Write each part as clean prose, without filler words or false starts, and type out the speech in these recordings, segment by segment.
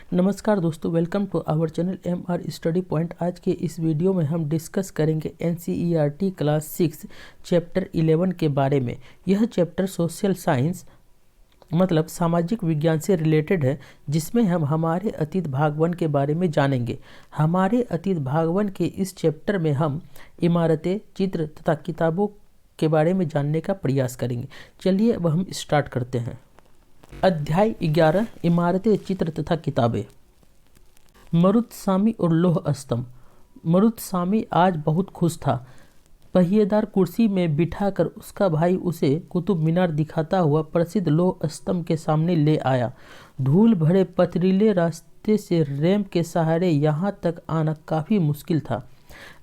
नमस्कार दोस्तों, welcome to our channel MR Study Point. आज के इस वीडियो में हम डिस्कस करेंगे NCERT क्लास 6 चैप्टर 11 के बारे में। यह चैप्टर सोशल साइंस मतलब सामाजिक विज्ञान से रिलेटेड है, जिसमें हम हमारे अतीत भाग 1 के बारे में जानेंगे। हमारे अतीत भाग 1 के इस चैप्टर में हम इमारतें, चित्र तथा किताबों के बारे में जानने का प्रयास करेंगे। चलिए अब हम स्टार्ट करते हैं। अध्याय 11 इमारतें, चित्र तथा किताबें। मरुत्सामी और लौह स्तंभ। मरुत्सामी आज बहुत खुश था। पहिएदार कुर्सी में बिठाकर उसका भाई उसे कुतुब मीनार दिखाता हुआ प्रसिद्ध लौह स्तंभ के सामने ले आया। धूल भरे पथरीले रास्ते से रैंप के सहारे यहाँ तक आना काफ़ी मुश्किल था।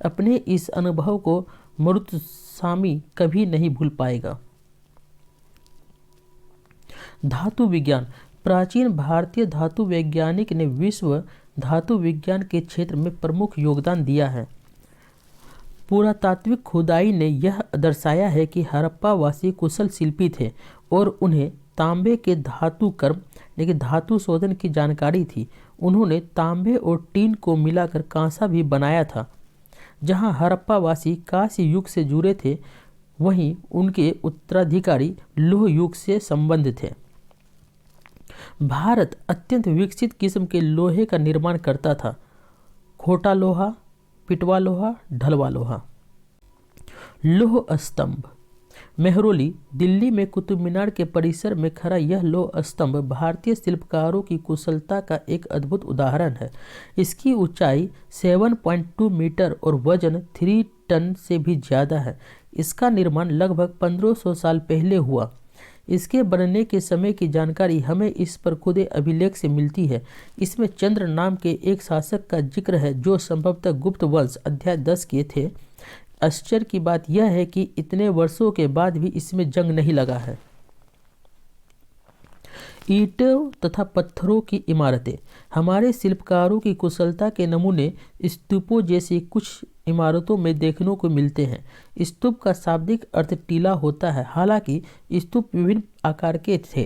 अपने इस अनुभव को मरुत्सामी कभी नहीं भूल पाएगा। धातु विज्ञान। प्राचीन भारतीय धातु वैज्ञानिक ने विश्व धातु विज्ञान के क्षेत्र में प्रमुख योगदान दिया है। पुरातात्विक खुदाई ने यह दर्शाया है कि हड़प्पावासी कुशल शिल्पी थे और उन्हें तांबे के धातु कर्म लेकिन धातु शोधन की जानकारी थी। उन्होंने तांबे और टीन को मिलाकर कांसा भी बनाया था। जहां हड़प्पावासी कांस्य युग से जुड़े थे, वहीं उनके उत्तराधिकारी लौह युग से संबंधित थे। भारत अत्यंत विकसित किस्म के लोहे का निर्माण करता था। खोटा लोहा, पिटवा लोहा, ढलवा लोहा। लौह स्तंभ। मेहरौली, दिल्ली में कुतुब मीनार के परिसर में खड़ा यह लौह स्तंभ भारतीय शिल्पकारों की कुशलता का एक अद्भुत उदाहरण है। इसकी ऊंचाई 7.2 मीटर और वजन 3 टन से भी ज़्यादा है। इसका निर्माण लगभग 1500 साल पहले हुआ। इसके बनने के समय की जानकारी हमें इस पर खुदे अभिलेख से मिलती है। इसमें चंद्र नाम के एक शासक का जिक्र है जो संभवतः गुप्त वंश अध्याय 10 के थे। आश्चर्य की बात यह है कि इतने वर्षों के बाद भी इसमें जंग नहीं लगा है। ईंटों तथा पत्थरों की इमारतें। हमारे शिल्पकारों की कुशलता के नमूने स्तूपों जैसी कुछ इमारतों में देखने को मिलते हैं। स्तूप का शाब्दिक अर्थ टीला होता है। हालांकि स्तूप विभिन्न आकार के थे,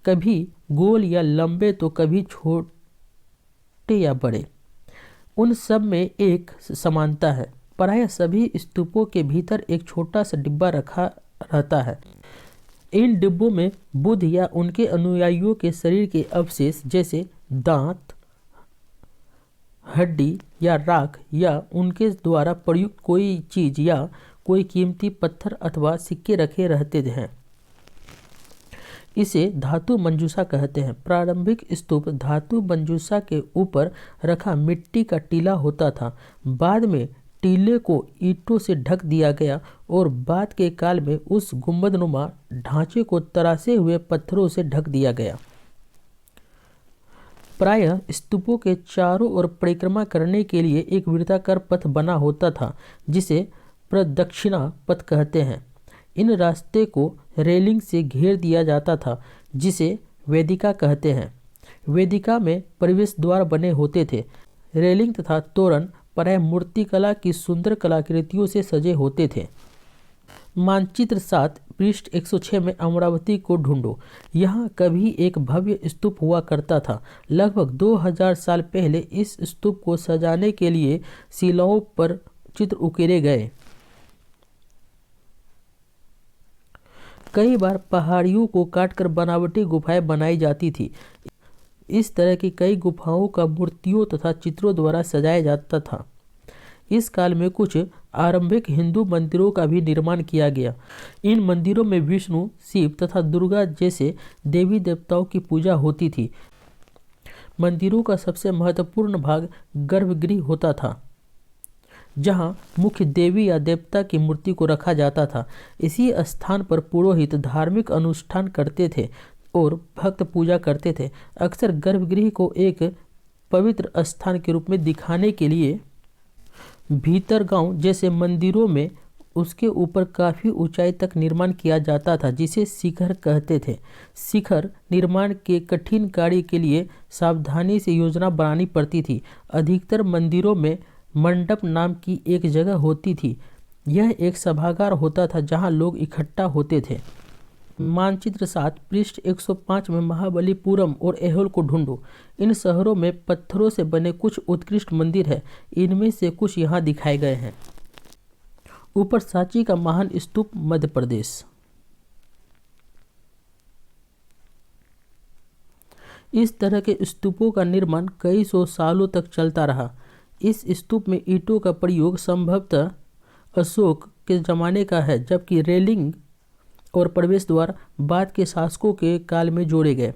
कभी गोल या लंबे तो कभी छोटे या बड़े। उन सब में एक समानता है, प्रायः सभी स्तूपों के भीतर एक छोटा सा डिब्बा रखा रहता है। इन डिब्बों में बुद्ध या उनके अनुयायियों के शरीर के अवशेष जैसे दांत, हड्डी या राख या उनके द्वारा प्रयुक्त कोई चीज या कोई कीमती पत्थर अथवा सिक्के रखे रहते हैं। इसे धातु मंजूषा कहते हैं। प्रारंभिक स्तूप धातु मंजूषा के ऊपर रखा मिट्टी का टीला होता था। बाद में टीले को ईंटों से ढक दिया गया और बाद के काल में उस गुंबदनुमा ढांचे को तरासे हुए पत्थरों से ढक दिया गया। प्रायः स्तूपों के चारों ओर परिक्रमा करने के लिए एक वृत्ताकार पथ बना होता था, जिसे प्रदक्षिणा पथ कहते हैं। इन रास्ते को रेलिंग से घेर दिया जाता था, जिसे वेदिका कहते हैं। वेदिका में प्रवेश द्वार बने होते थे। रेलिंग तथा तोरण प्रायः मूर्तिकला की सुंदर कलाकृतियों से सजे होते थे। मानचित्र 7 पृष्ठ 106 में अमरावती को ढूंढो। यहाँ कभी एक भव्य स्तूप हुआ करता था। लगभग 2000 साल पहले इस स्तूप को सजाने के लिए शिलाओं पर चित्र उकेरे गए। कई बार पहाड़ियों को काटकर बनावटी गुफाएं बनाई जाती थी। इस तरह की कई गुफाओं का मूर्तियों तथा चित्रों द्वारा सजाया जाता था। इस काल में कुछ आरंभिक हिंदू मंदिरों का भी निर्माण किया गया। इन मंदिरों में विष्णु, शिव तथा दुर्गा जैसे देवी देवताओं की पूजा होती थी। मंदिरों का सबसे महत्वपूर्ण भाग गर्भगृह होता था, जहां मुख्य देवी या देवता की मूर्ति को रखा जाता था। इसी स्थान पर पुरोहित धार्मिक अनुष्ठान करते थे और भक्त पूजा करते थे। अक्सर गर्भगृह को एक पवित्र स्थान के रूप में दिखाने के लिए भीतरगांव जैसे मंदिरों में उसके ऊपर काफ़ी ऊंचाई तक निर्माण किया जाता था, जिसे शिखर कहते थे। शिखर निर्माण के कठिन कार्य के लिए सावधानी से योजना बनानी पड़ती थी। अधिकतर मंदिरों में मंडप नाम की एक जगह होती थी। यह एक सभागार होता था जहां लोग इकट्ठा होते थे। मानचित्र 7 पृष्ठ 105 में महाबलीपुरम और ऐहोल को ढूंढो। इन शहरों में पत्थरों से बने कुछ उत्कृष्ट मंदिर हैं। इनमें से कुछ यहाँ दिखाए गए हैं। ऊपर सांची का महान स्तूप, मध्य प्रदेश। इस तरह के स्तूपों का निर्माण कई सौ सालों तक चलता रहा। इस स्तूप में ईंटों का प्रयोग संभवतः अशोक के जमाने का है, जबकि रेलिंग और प्रवेश द्वार बाद के शासकों के काल में जोड़े गए।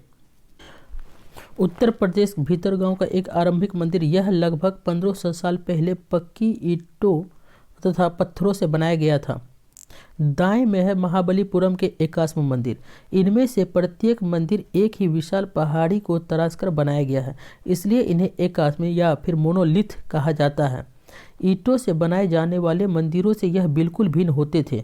उत्तर प्रदेश भीतरगांव का एक आरंभिक मंदिर, यह लगभग 1500 साल पहले पक्की ईंटों तथा पत्थरों से बनाया गया था। दाएं में है महाबलीपुरम के एकाश्म मंदिर। इनमें से प्रत्येक मंदिर एक ही विशाल पहाड़ी को तराशकर बनाया गया है, इसलिए इन्हें एकाश्म या फिर मोनोलिथ कहा जाता है। ईंटों से बनाए जाने वाले मंदिरों से यह बिल्कुल भिन्न होते थे।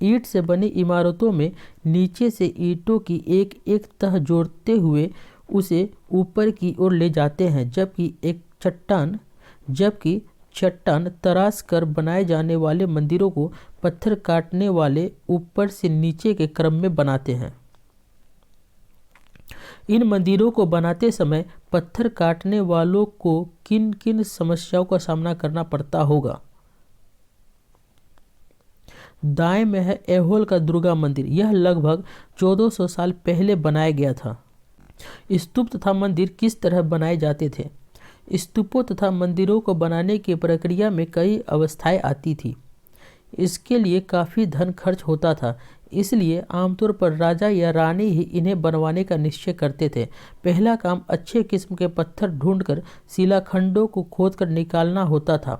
ईंट से बनी इमारतों में नीचे से ईंटों की एक एक तह जोड़ते हुए उसे ऊपर की ओर ले जाते हैं, जबकि चट्टान तराश कर बनाए जाने वाले मंदिरों को पत्थर काटने वाले ऊपर से नीचे के क्रम में बनाते हैं। इन मंदिरों को बनाते समय पत्थर काटने वालों को किन किन समस्याओं का सामना करना पड़ता होगा। दाएं में है ऐहोल का दुर्गा मंदिर। यह लगभग 1400 साल पहले बनाया गया था। स्तूप तथा मंदिर किस तरह बनाए जाते थे। स्तूपों तथा मंदिरों को बनाने की प्रक्रिया में कई अवस्थाएं आती थी। इसके लिए काफ़ी धन खर्च होता था, इसलिए आमतौर पर राजा या रानी ही इन्हें बनवाने का निश्चय करते थे। पहला काम अच्छे किस्म के पत्थर ढूंढकर शिलाखंडों को खोदकर निकालना होता था।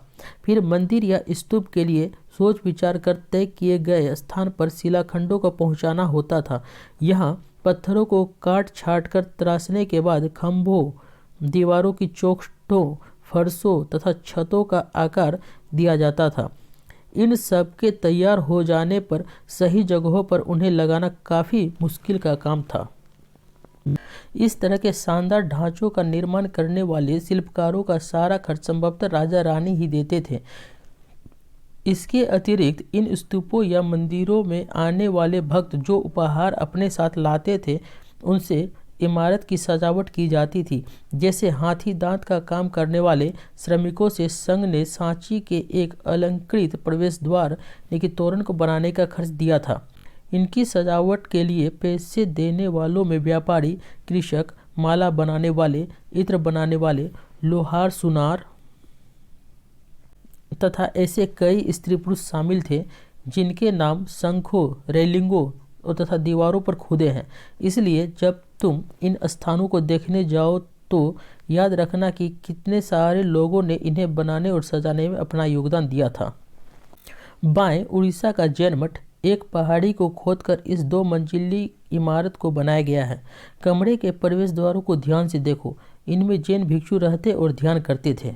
फिर मंदिर या स्तूप के लिए सोच विचार कर तय किए गए स्थान पर शिलाखंडों को पहुंचाना होता था। यहाँ पत्थरों को काट छाट कर तराशने के बाद खंभों, दीवारों की चौखटों, फर्शों तथा छतों का आकार दिया जाता था। इन सब के तैयार हो जाने पर सही जगहों पर उन्हें लगाना काफ़ी मुश्किल का काम था। इस तरह के शानदार ढांचों का निर्माण करने वाले शिल्पकारों का सारा खर्च संभवतः राजा रानी ही देते थे। इसके अतिरिक्त इन स्तूपों या मंदिरों में आने वाले भक्त जो उपहार अपने साथ लाते थे, उनसे इमारत की सजावट की जाती थी। जैसे हाथी दांत का काम करने वाले श्रमिकों से संघ ने सांची के एक अलंकृत प्रवेश द्वार यानी कि तोरण को बनाने का खर्च दिया था। इनकी सजावट के लिए पैसे देने वालों में व्यापारी, कृषक, माला बनाने वाले, इत्र बनाने वाले, लोहार, सुनार तथा ऐसे कई स्त्री पुरुष शामिल थे जिनके नाम शंखों, रेलिंगों तथा दीवारों पर खुदे हैं। इसलिए जब तुम इन स्थानों को देखने जाओ तो याद रखना कि कितने सारे लोगों ने इन्हें बनाने और सजाने में अपना योगदान दिया था। बाएं उड़ीसा का जैन मठ, एक पहाड़ी को खोदकर इस 2 मंजिली इमारत को बनाया गया है। कमरे के प्रवेश द्वारों को ध्यान से देखो, इनमें जैन भिक्षु रहते और ध्यान करते थे।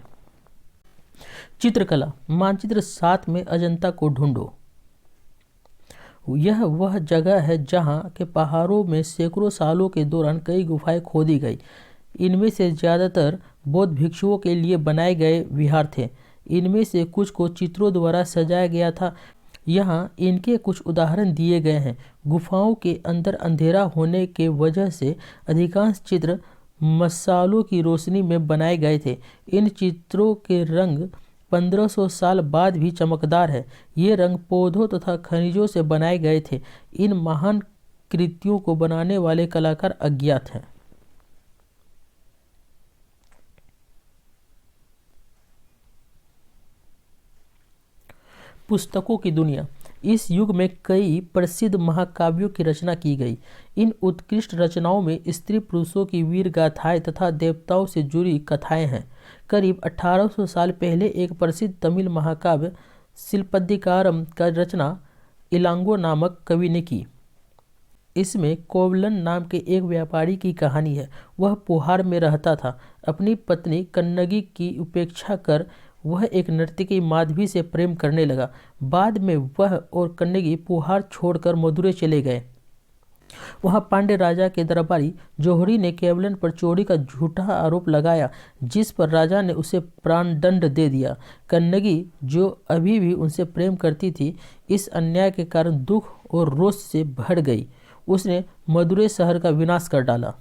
चित्रकला, मानचित्र 7 में अजंता को ढूंढो। यह वह जगह है जहाँ के पहाड़ों में सैकड़ों सालों के दौरान कई गुफाएं खोदी गई। इनमें से ज़्यादातर बौद्ध भिक्षुओं के लिए बनाए गए विहार थे। इनमें से कुछ को चित्रों द्वारा सजाया गया था। यहाँ इनके कुछ उदाहरण दिए गए हैं। गुफाओं के अंदर अंधेरा होने के वजह से अधिकांश चित्र मशालों की रोशनी में बनाए गए थे। इन चित्रों के रंग 1500 साल बाद भी चमकदार है। ये रंग पौधों तथा खनिजों से बनाए गए थे। इन महान कृतियों को बनाने वाले कलाकार अज्ञात हैं। पुस्तकों की दुनिया। इस युग में कई प्रसिद्ध महाकाव्यों की रचना की गई। इन उत्कृष्ट रचनाओं में स्त्री पुरुषों की वीर गाथाएं तथा देवताओं से जुड़ी कथाएं हैं। करीब 1800 साल पहले एक प्रसिद्ध तमिल महाकाव्य शिल्पदिकारम का रचना इलांगो नामक कवि ने की। इसमें कोवलन नाम के एक व्यापारी की कहानी है। वह पुहार में रहता था। अपनी पत्नी कन्नगी की उपेक्षा कर वह एक नर्तकी माधवी से प्रेम करने लगा। बाद में वह और कन्नगी पुहार छोड़कर मदुरै चले गए। वहाँ पांड्य राजा के दरबारी जोहरी ने केवलन पर चोरी का झूठा आरोप लगाया, जिस पर राजा ने उसे प्राणदंड दे दिया। कन्नगी, जो अभी भी उनसे प्रेम करती थी, इस अन्याय के कारण दुख और रोष से भर गई। उसने मदुरै शहर का विनाश कर डाला।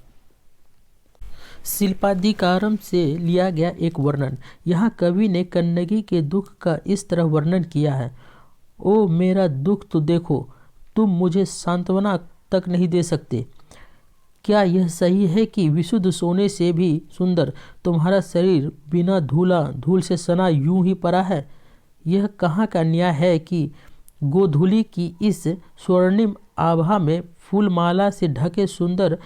शिल्पाधिकारम से लिया गया एक वर्णन। यहाँ कवि ने कन्नगी के दुख का इस तरह वर्णन किया है। ओ मेरा दुख तो देखो, तुम मुझे सांत्वना तक नहीं दे सकते। क्या यह सही है कि विशुद्ध सोने से भी सुंदर तुम्हारा शरीर बिना धूल से सना यूं ही पड़ा है? यह कहाँ का न्याय है कि गोधूली की इस स्वर्णिम आभा में फूलमाला से ढके सुंदर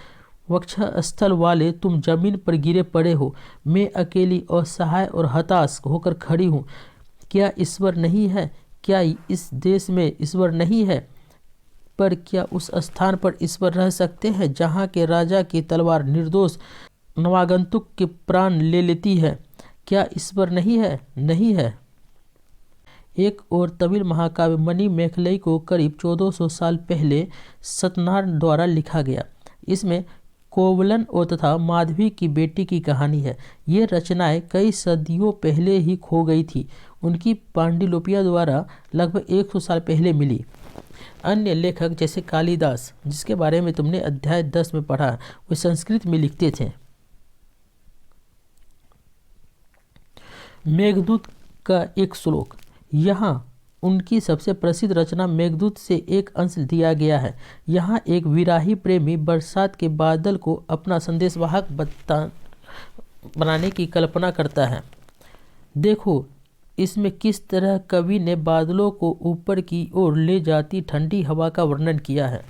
वक्षस्थल वाले तुम जमीन पर गिरे पड़े हो। मैं अकेली असहाय और हताश होकर खड़ी हूँ। क्या ईश्वर नहीं है? क्या इस देश में ईश्वर नहीं है? पर क्या उस स्थान पर ईश्वर रह सकते हैं जहाँ के राजा की तलवार निर्दोष नवागंतुक के प्राण ले लेती है? क्या ईश्वर नहीं है? नहीं है। एक और तमिल महाकाव्य मणि मेखलई को करीब 1400 साल पहले सतनार द्वारा लिखा गया। इसमें कोवलन और तथा माधवी की बेटी की कहानी है। ये रचनाएं कई सदियों पहले ही खो गई थी। उनकी पांडुलिपियां द्वारा लगभग 100 साल पहले मिली। अन्य लेखक जैसे कालिदास, जिसके बारे में तुमने अध्याय 10 में पढ़ा, वे संस्कृत में लिखते थे। मेघदूत का एक श्लोक। यहाँ उनकी सबसे प्रसिद्ध रचना मेघदूत से एक अंश दिया गया है। यहाँ एक विराही प्रेमी बरसात के बादल को अपना संदेशवाहक बनाने की कल्पना करता है। देखो इसमें किस तरह कवि ने बादलों को ऊपर की ओर ले जाती ठंडी हवा का वर्णन किया है।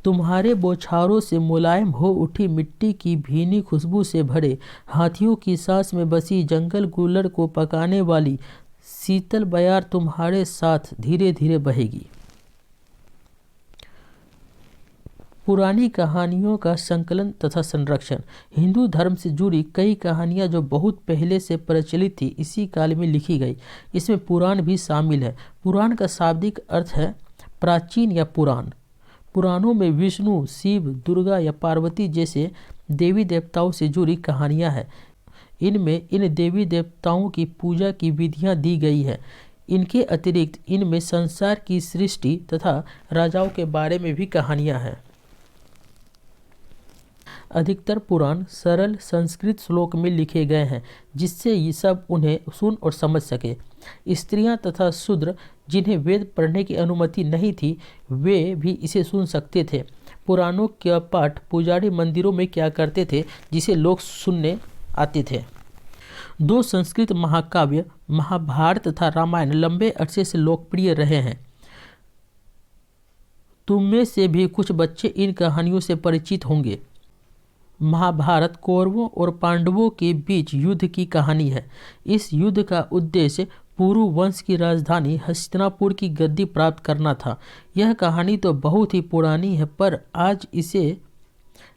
तुम्हारे बौछारों से मुलायम हो उठी मिट्टी की भीनी खुशबू से भरे हाथियों की सांस में बसी जंगल गुलड़ को पकाने वाली शीतल बयार तुम्हारे साथ धीरे धीरे बहेगी। पुरानी कहानियों का संकलन तथा संरक्षण। हिंदू धर्म से जुड़ी कई कहानियां जो बहुत पहले से प्रचलित थी इसी काल में लिखी गई। इसमें पुराण भी शामिल है। पुराण का शाब्दिक अर्थ है प्राचीन या पुराण। पुराणों में विष्णु, शिव, दुर्गा या पार्वती जैसे देवी देवताओं से जुड़ी कहानियां हैं। इनमें इन देवी देवताओं की पूजा की विधियां दी गई है। इनके अतिरिक्त इनमें संसार की सृष्टि तथा राजाओं के बारे में भी कहानियां हैं। अधिकतर पुराण सरल संस्कृत श्लोक में लिखे गए हैं जिससे ये सब उन्हें सुन और समझ सके। स्त्रियां तथा शूद्र जिन्हें वेद पढ़ने की अनुमति नहीं थी वे भी इसे सुन सकते थे। पुराणों का पाठ पुजारी मंदिरों में क्या करते थे जिसे लोग सुनने आते थे। दो संस्कृत महाकाव्य महाभारत तथा रामायण लंबे अरसे से लोकप्रिय रहे हैं। तुम में से भी कुछ बच्चे इन कहानियों से परिचित होंगे। महाभारत कौरवों और पांडवों के बीच युद्ध की कहानी है। इस युद्ध का उद्देश्य पुरु वंश की राजधानी हस्तिनापुर की गद्दी प्राप्त करना था। यह कहानी तो बहुत ही पुरानी है पर आज इसे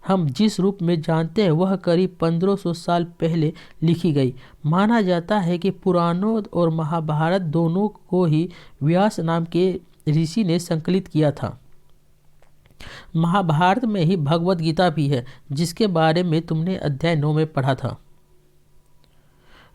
हम जिस रूप में जानते हैं वह करीब 1500 साल पहले लिखी गई। माना जाता है कि पुराणों और महाभारत दोनों को ही व्यास नाम के ऋषि ने संकलित किया था। महाभारत में ही भगवत गीता भी है जिसके बारे में तुमने अध्याय 9 में पढ़ा था।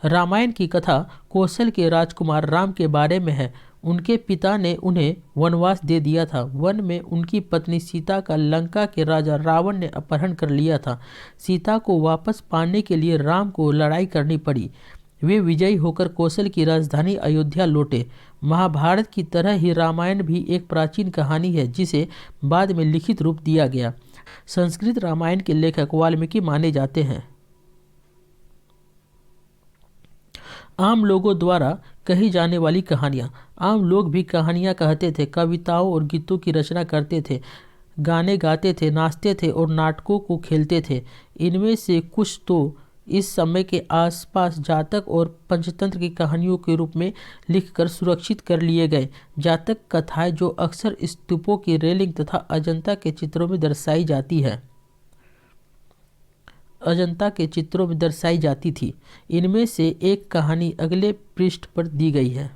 रामायण की कथा कौशल के राजकुमार राम के बारे में है। उनके पिता ने उन्हें वनवास दे दिया था। वन में उनकी पत्नी सीता का लंका के राजा रावण ने अपहरण कर लिया था। सीता को वापस पाने के लिए राम को लड़ाई करनी पड़ी। वे विजयी होकर कौशल की राजधानी अयोध्या लौटे। महाभारत की तरह ही रामायण भी एक प्राचीन कहानी है जिसे बाद में लिखित रूप दिया गया। संस्कृत रामायण के लेखक वाल्मीकि माने जाते हैं। आम लोगों द्वारा कही जाने वाली कहानियाँ। आम लोग भी कहानियाँ कहते थे, कविताओं और गीतों की रचना करते थे, गाने गाते थे, नाचते थे और नाटकों को खेलते थे। इनमें से कुछ तो इस समय के आसपास जातक और पंचतंत्र की कहानियों के रूप में लिखकर सुरक्षित कर लिए गए। जातक कथाएं जो अक्सर स्तूपों की रेलिंग तथा अजंता के चित्रों में दर्शाई जाती थी। इनमें से एक कहानी अगले पृष्ठ पर दी गई है।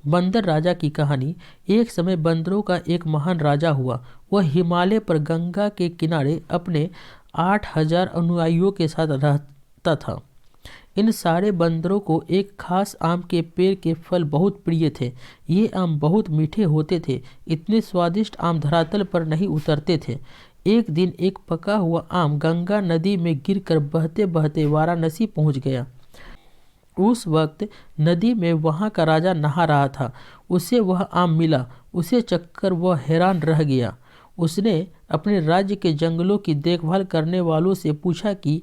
बंदर राजा की कहानी। एक समय बंदरों का एक महान राजा हुआ। वह हिमालय पर गंगा के किनारे अपने 8000 अनुयायियों के साथ रहता था। इन सारे बंदरों को एक खास आम के पेड़ के फल बहुत प्रिय थे। ये आम बहुत मीठे होते थे। इतने स्वादिष्ट आम धरातल पर नहीं उतरते थे। एक दिन एक पका हुआ आम गंगा नदी में गिरकर बहते बहते वाराणसी पहुंच गया। उस वक्त नदी में वहां का राजा नहा रहा था। उसे वह आम मिला। उसे चखकर वह हैरान रह गया। उसने अपने राज्य के जंगलों की देखभाल करने वालों से पूछा कि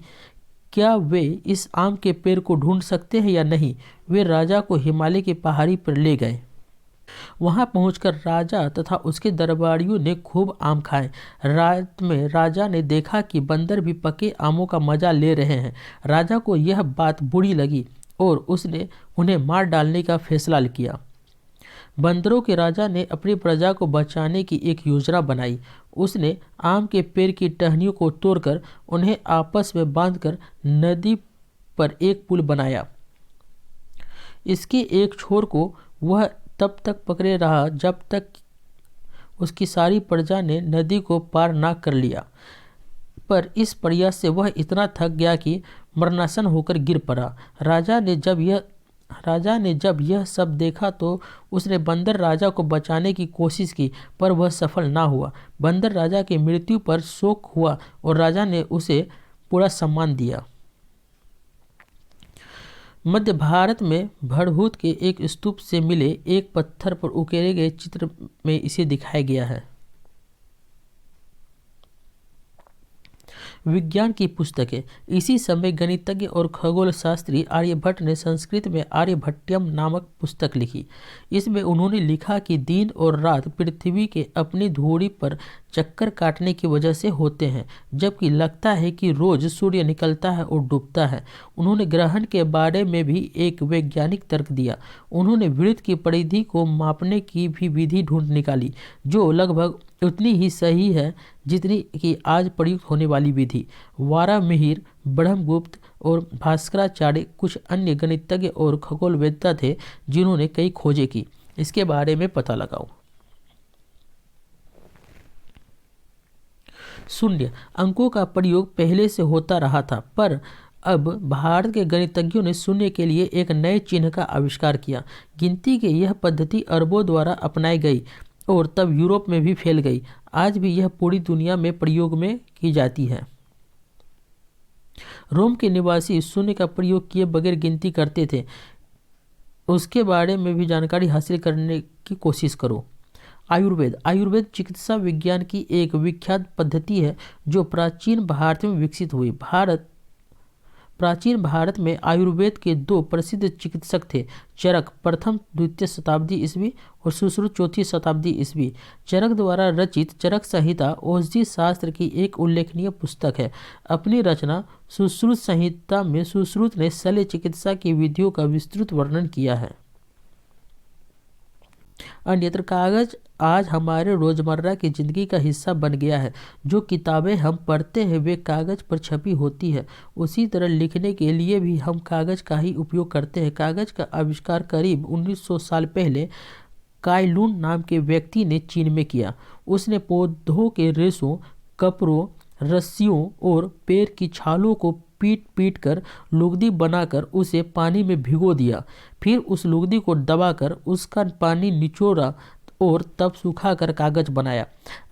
क्या वे इस आम के पेड़ को ढूंढ सकते हैं या नहीं। वे राजा को हिमालय की पहाड़ी पर ले गए। वहां पहुंचकर राजा तथा उसके दरबारियों ने खूब आम खाए। रात में राजा ने देखा कि बंदर भी पके आमों का मजा ले रहे हैं। राजा को यह बात बुरी लगी और उसने उन्हें मार डालने का फैसला किया। बंदरों के राजा ने अपनी प्रजा को बचाने की एक योजना बनाई। उसने आम के पेड़ की टहनियों को तोड़कर उन्हें आपस में बांधकर नदी पर एक पुल बनाया। इसके एक छोर को वह तब तक पकड़े रहा जब तक उसकी सारी प्रजा ने नदी को पार ना कर लिया। पर इस प्रयास से वह इतना थक गया कि मरणासन होकर गिर पड़ा। राजा ने जब यह सब देखा तो उसने बंदर राजा को बचाने की कोशिश की, पर वह सफल ना हुआ। बंदर राजा की मृत्यु पर शोक हुआ और राजा ने उसे पूरा सम्मान दिया। मध्य भारत में भड़भूत के एक स्तूप से मिले एक पत्थर पर उकेरे गए चित्र में इसे दिखाया गया है। विज्ञान की पुस्तकें। इसी समय गणितज्ञ और खगोल शास्त्री आर्यभट्ट ने संस्कृत में आर्यभट्टयम नामक पुस्तक लिखी। इसमें उन्होंने लिखा कि दिन और रात पृथ्वी के अपनी धुरी पर चक्कर काटने की वजह से होते हैं, जबकि लगता है कि रोज सूर्य निकलता है और डूबता है। उन्होंने ग्रहण के बारे में भी एक वैज्ञानिक तर्क दिया। उन्होंने वृत्त की परिधि को मापने की भी विधि ढूंढ निकाली, जो लगभग उतनी ही सही है जितनी कि आज प्रयुक्त होने वाली विधि। वारामिहिर, ब्रह्मगुप्त और भास्कराचार्य कुछ अन्य गणितज्ञ और खगोलवेत्ता थे जिन्होंने कई खोजें की। इसके बारे में पता लगाओ। शून्य अंकों का प्रयोग पहले से होता रहा था, पर अब भारत के गणितज्ञों ने शून्य के लिए एक नए चिन्ह का आविष्कार किया। गिनती की यह पद्धति अरबों द्वारा अपनाई गई और तब यूरोप में भी फैल गई। आज भी यह पूरी दुनिया में प्रयोग में की जाती है। रोम के निवासी शून्य का प्रयोग किए बगैर गिनती करते थे। उसके बारे में भी जानकारी हासिल करने की कोशिश करो। आयुर्वेद चिकित्सा विज्ञान की एक विख्यात पद्धति है जो प्राचीन भारत में विकसित हुई। प्राचीन भारत में आयुर्वेद के दो प्रसिद्ध चिकित्सक थे, चरक प्रथम द्वितीय शताब्दी ईस्वी और सुश्रुत चौथी शताब्दी ईस्वी। चरक द्वारा रचित चरक संहिता औषधि शास्त्र की एक उल्लेखनीय पुस्तक है। अपनी रचना सुश्रुत संहिता में सुश्रुत ने शल्य चिकित्सा की विधियों का विस्तृत वर्णन किया है। अन्यत्र कागज आज हमारे रोजमर्रा की जिंदगी का हिस्सा बन गया है। जो किताबें हम पढ़ते हैं वे कागज पर छपी होती है। उसी तरह लिखने के लिए भी हम कागज का ही उपयोग करते हैं। कागज का आविष्कार करीब 1900 साल पहले काई लुन नाम के व्यक्ति ने चीन में किया। उसने पौधों के रेशों, कपड़ों, रस्सियों और पैर की छालों को पीट कर लुगदी बनाकर उसे पानी में भिगो दिया। फिर उस लुगदी को दबाकर उसका पानी निचोड़ा और तब सुखाकर कागज बनाया।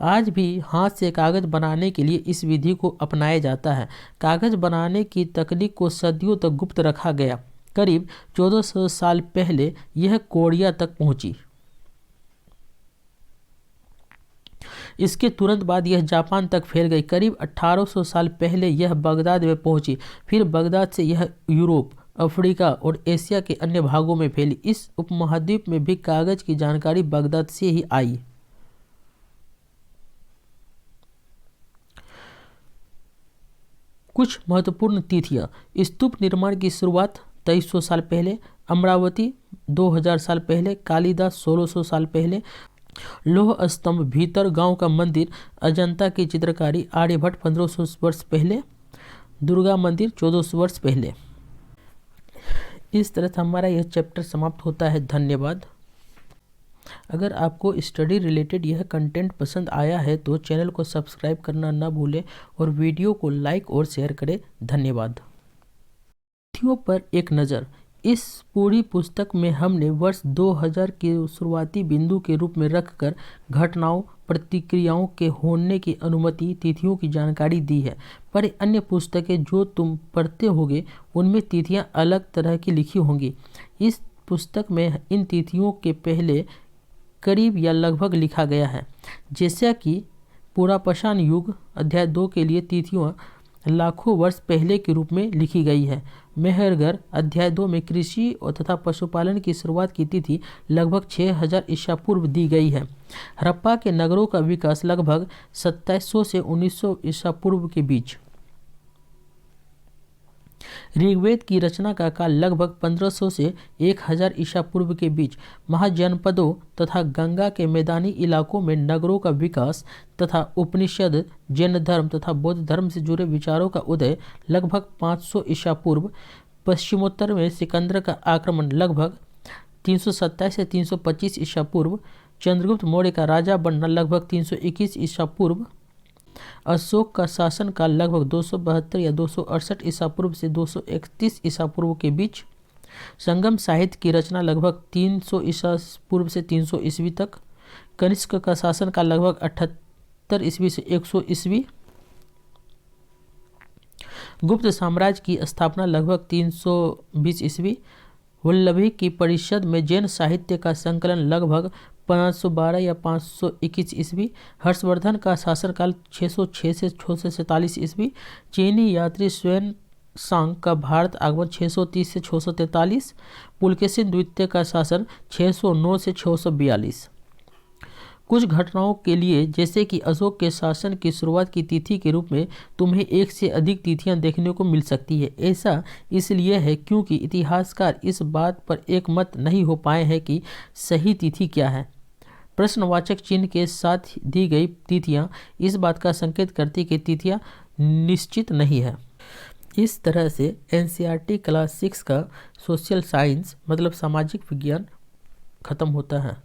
आज भी हाथ से कागज बनाने के लिए इस विधि को अपनाया जाता है। कागज बनाने की तकनीक को सदियों तक गुप्त रखा गया। करीब 1400 साल पहले यह कोरिया तक पहुंची। इसके तुरंत बाद यह जापान तक फैल गई। करीब 1800 साल पहले यह बगदाद में पहुंची। फिर बगदाद से यह यूरोप, अफ्रीका और एशिया के अन्य भागों में फैली। इस उपमहाद्वीप में भी कागज की जानकारी बगदाद से ही आई। कुछ महत्वपूर्ण तिथियां। स्तूप निर्माण की शुरुआत 2300 साल पहले, अमरावती 2000 साल पहले, कालिदास 1600 साल पहले, लोह स्तंभ भीतर गांव का मंदिर, अजंता की चित्रकारी आर्यभट्ट 1500 वर्ष पहले, दुर्गा मंदिर 1400 वर्ष पहले। इस तरह से हमारा यह चैप्टर समाप्त होता है। धन्यवाद। अगर आपको स्टडी रिलेटेड यह कंटेंट पसंद आया है तो चैनल को सब्सक्राइब करना न भूलें और वीडियो को लाइक और शेयर करें। धन्यवाद। तिथियों पर एक नज़र। इस पूरी पुस्तक में हमने वर्ष 2000 के शुरुआती बिंदु के रूप में रखकर घटनाओं, प्रतिक्रियाओं के होने की अनुमति, तिथियों की जानकारी दी है। पर अन्य पुस्तकें जो तुम पढ़ते होगे उनमें तिथियां अलग तरह की लिखी होंगी। इस पुस्तक में इन तिथियों के पहले करीब या लगभग लिखा गया है। जैसा कि पुरापाषाण युग अध्याय 2 के लिए तिथियां लाखों वर्ष पहले के रूप में लिखी गई है। मेहरगढ़ अध्याय 2 में कृषि और तथा पशुपालन की शुरुआत की तिथि लगभग 6000 ईसा पूर्व दी गई है। हड़प्पा के नगरों का विकास लगभग 2700 से 1900 ईसा पूर्व के बीच। ऋग्वेद की रचना का काल लगभग 1500 से 1000 ईसा पूर्व के बीच। महाजनपदों तथा गंगा के मैदानी इलाकों में नगरों का विकास तथा उपनिषद, जैन धर्म तथा बौद्ध धर्म से जुड़े विचारों का उदय लगभग 500 ईसा पूर्व। पश्चिमोत्तर में सिकंदर का आक्रमण लगभग 327 से 325 ईसा पूर्व। चंद्रगुप्त मौर्य का राजा बनना लगभग 321 ईसा पूर्व। अशोक का शासनकाल लगभग 272 या 268 ईसा पूर्व से 231 ईसा पूर्व के बीच। संगम साहित्य की रचना लगभग 300 ईसा पूर्व से 300 ईस्वी तक। कनिष्क का शासनकाल लगभग 78 ईस्वी से 100 ईस्वी। गुप्त साम्राज्य की स्थापना लगभग 320 ईस्वी। वल्लभी की परिषद में जैन साहित्य का संकलन लगभग 512 या 521 ईस्वी। हर्षवर्धन का शासनकाल 606 से 647 ईस्वी। चीनी यात्री स्वयं सांग का भारत आगमन 630 से 643। पुलकेशिन द्वितीय का शासन 609 से 642। कुछ घटनाओं के लिए, जैसे कि अशोक के शासन की शुरुआत की तिथि के रूप में, तुम्हें एक से अधिक तिथियां देखने को मिल सकती है। ऐसा इसलिए है क्योंकि इतिहासकार इस बात पर एक मत नहीं हो पाए हैं कि सही तिथि क्या है। प्रश्नवाचक चिन्ह के साथ दी गई तिथियां इस बात का संकेत करती कि तिथियां निश्चित नहीं है। इस तरह से एनसीईआरटी क्लास 6 का सोशल साइंस मतलब सामाजिक विज्ञान खत्म होता है।